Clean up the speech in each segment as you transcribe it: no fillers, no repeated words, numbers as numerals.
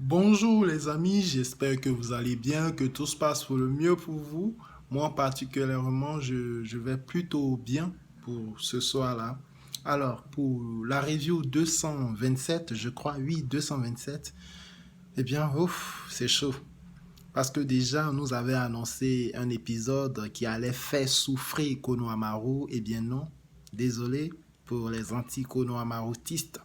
Bonjour les amis, j'espère que vous allez bien, que tout se passe pour le mieux pour vous. Moi particulièrement, je vais plutôt bien pour ce soir-là. Alors, pour la review 227, je crois, oui, 227, eh bien, ouf, c'est chaud. Parce que déjà, on nous avait annoncé un épisode qui allait faire souffrir Konohamaru. Eh bien non, désolé pour les anti-Konohamarutistes.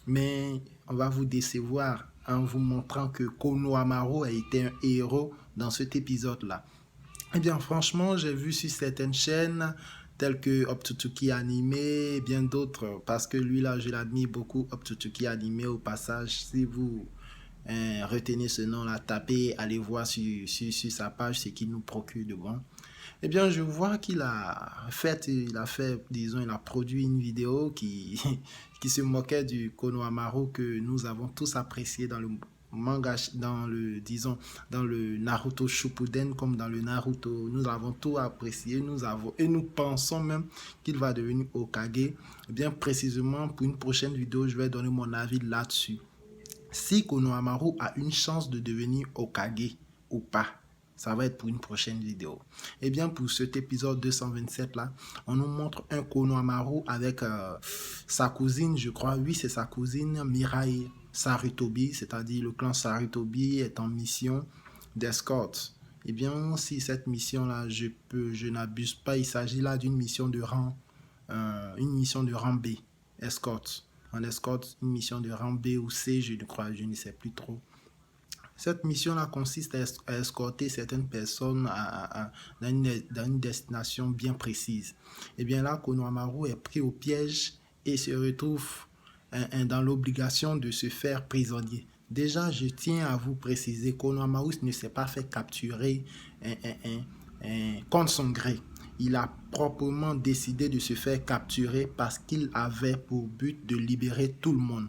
Mais on va vous décevoir en vous montrant que Konohamaru a été un héros dans cet épisode-là. Eh bien, franchement, j'ai vu sur certaines chaînes telles que Optutsuki Anime et bien d'autres, parce que lui là, je l'admire beaucoup, Optutsuki Anime au passage. Si vous retenez ce nom-là, tapez, allez voir sur sa page ce qu'il nous procure de bon. Eh bien, je vois qu'il a fait, disons, il a produit une vidéo qui se moquait du Konohamaru que nous avons tous apprécié dans le manga, disons, dans le Naruto Shippuden comme dans le Naruto. Nous avons tout apprécié, et nous pensons même qu'il va devenir Hokage. Eh bien, précisément, pour une prochaine vidéo, je vais donner mon avis là-dessus. Si Konohamaru a une chance de devenir Hokage ou pas, ça va être pour une prochaine vidéo. Et bien pour cet épisode 227 là, on nous montre un Konohamaru avec sa cousine, je crois, oui c'est sa cousine Mirai Sarutobi, c'est-à-dire le clan Sarutobi est en mission d'escorte. Et bien si cette mission là, je n'abuse pas, il s'agit là d'une mission de rang, une mission de rang B, escorte. On escorte une mission de rang B ou C, je ne crois, je ne sais plus trop. Cette mission-là consiste à escorter certaines personnes dans une destination bien précise. Et bien là, Konohamaru est pris au piège et se retrouve dans l'obligation de se faire prisonnier. Déjà, je tiens à vous préciser, Konohamaru ne s'est pas fait capturer contre son gré. Il a proprement décidé de se faire capturer parce qu'il avait pour but de libérer tout le monde.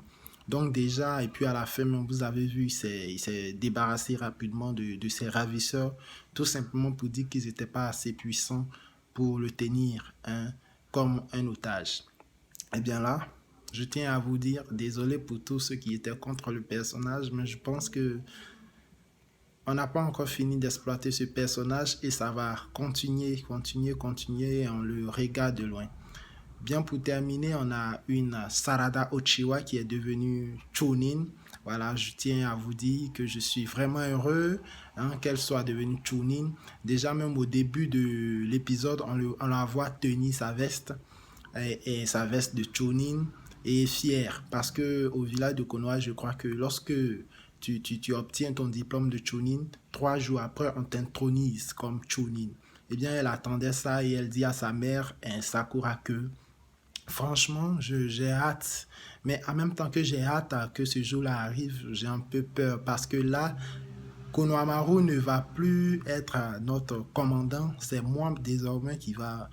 Donc déjà, et puis à la fin, vous avez vu, il s'est débarrassé rapidement de ses ravisseurs, tout simplement pour dire qu'ils n'étaient pas assez puissants pour le tenir comme un otage. Et bien là, je tiens à vous dire, désolé pour tous ceux qui étaient contre le personnage, mais je pense que on n'a pas encore fini d'exploiter ce personnage et ça va continuer, et on le regarde de loin. Bien pour terminer, on a une Sarada Ochiwa qui est devenue Chunin. Voilà, je tiens à vous dire que je suis vraiment heureux qu'elle soit devenue Chunin. Déjà même au début de l'épisode, on la voit tenir sa veste et sa veste de Chunin et est fière parce que au village de Konoha, je crois que lorsque tu obtiens ton diplôme de Chunin, 3 jours après, on t'intronise comme Chunin. Eh bien, elle attendait ça et elle dit à sa mère, Sakura, que franchement, j'ai hâte. Mais en même temps que j'ai hâte que ce jour-là arrive, j'ai un peu peur parce que là, Konohamaru ne va plus être notre commandant. C'est moi désormais qui va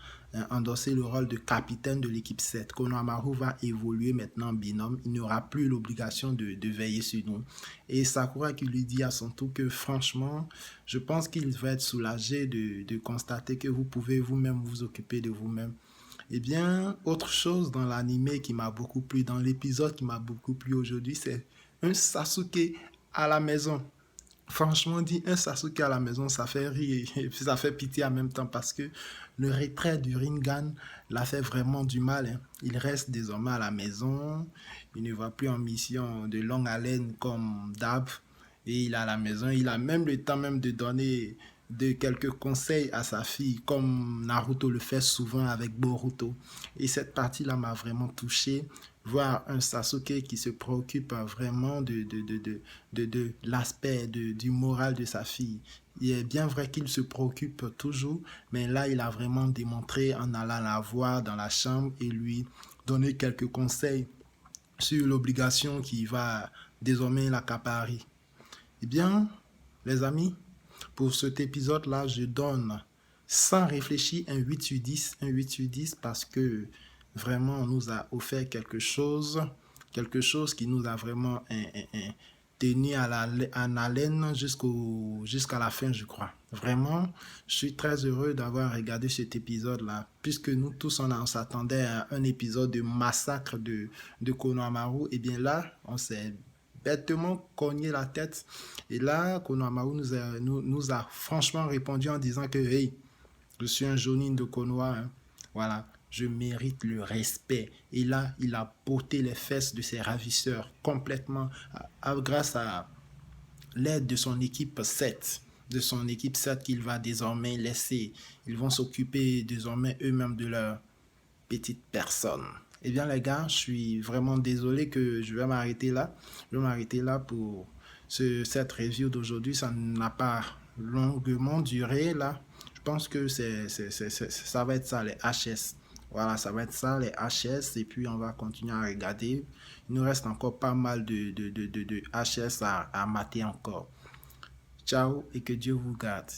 endosser le rôle de capitaine de l'équipe 7. Konohamaru va évoluer maintenant en binôme. Il n'aura plus l'obligation de veiller sur nous. Et Sakura qui lui dit à son tour que franchement, je pense qu'il va être soulagé de constater que vous pouvez vous-même vous occuper de vous-même. Eh bien, autre chose dans l'anime qui m'a beaucoup plu, dans l'épisode qui m'a beaucoup plu aujourd'hui, c'est un Sasuke à la maison. Franchement dit, un Sasuke à la maison, ça fait rire et puis ça fait pitié en même temps parce que le retrait du Rinnegan l'a fait vraiment du mal, hein. Il reste désormais à la maison, il ne va plus en mission de longue haleine comme d'hab et il est à la maison. Il a même le temps même de donner de quelques conseils à sa fille comme Naruto le fait souvent avec Boruto. Et cette partie-là m'a vraiment touché. Voir un Sasuke qui se préoccupe vraiment de l'aspect du moral de sa fille. Il est bien vrai qu'il se préoccupe toujours, mais là, il a vraiment démontré en allant la voir dans la chambre et lui donner quelques conseils sur l'obligation qui va désormais l'accaparer. Eh bien, les amis, pour cet épisode-là, je donne sans réfléchir un 8 sur 10 parce que vraiment on nous a offert quelque chose qui nous a vraiment tenu en haleine jusqu'à la fin, je crois. Vraiment, je suis très heureux d'avoir regardé cet épisode-là, puisque nous tous, on s'attendait à un épisode de massacre de Konohamaru. Et bien là, on s'est bêtement cogné la tête. Et là, Konohamaru nous a franchement répondu en disant que, hey, je suis un Jonin de Konoha, hein. Voilà, je mérite le respect. Et là, il a botté les fesses de ses ravisseurs complètement grâce à l'aide de son équipe 7, de son équipe 7 qu'il va désormais laisser. Ils vont s'occuper désormais eux-mêmes de leur petite personne. Eh bien les gars, je suis vraiment désolé que je vais m'arrêter là. Je vais m'arrêter là pour cette review d'aujourd'hui. Ça n'a pas longuement duré là. Je pense que ça va être ça les HS. Voilà, ça va être ça les HS et puis on va continuer à regarder. Il nous reste encore pas mal de HS à mater encore. Ciao et que Dieu vous garde.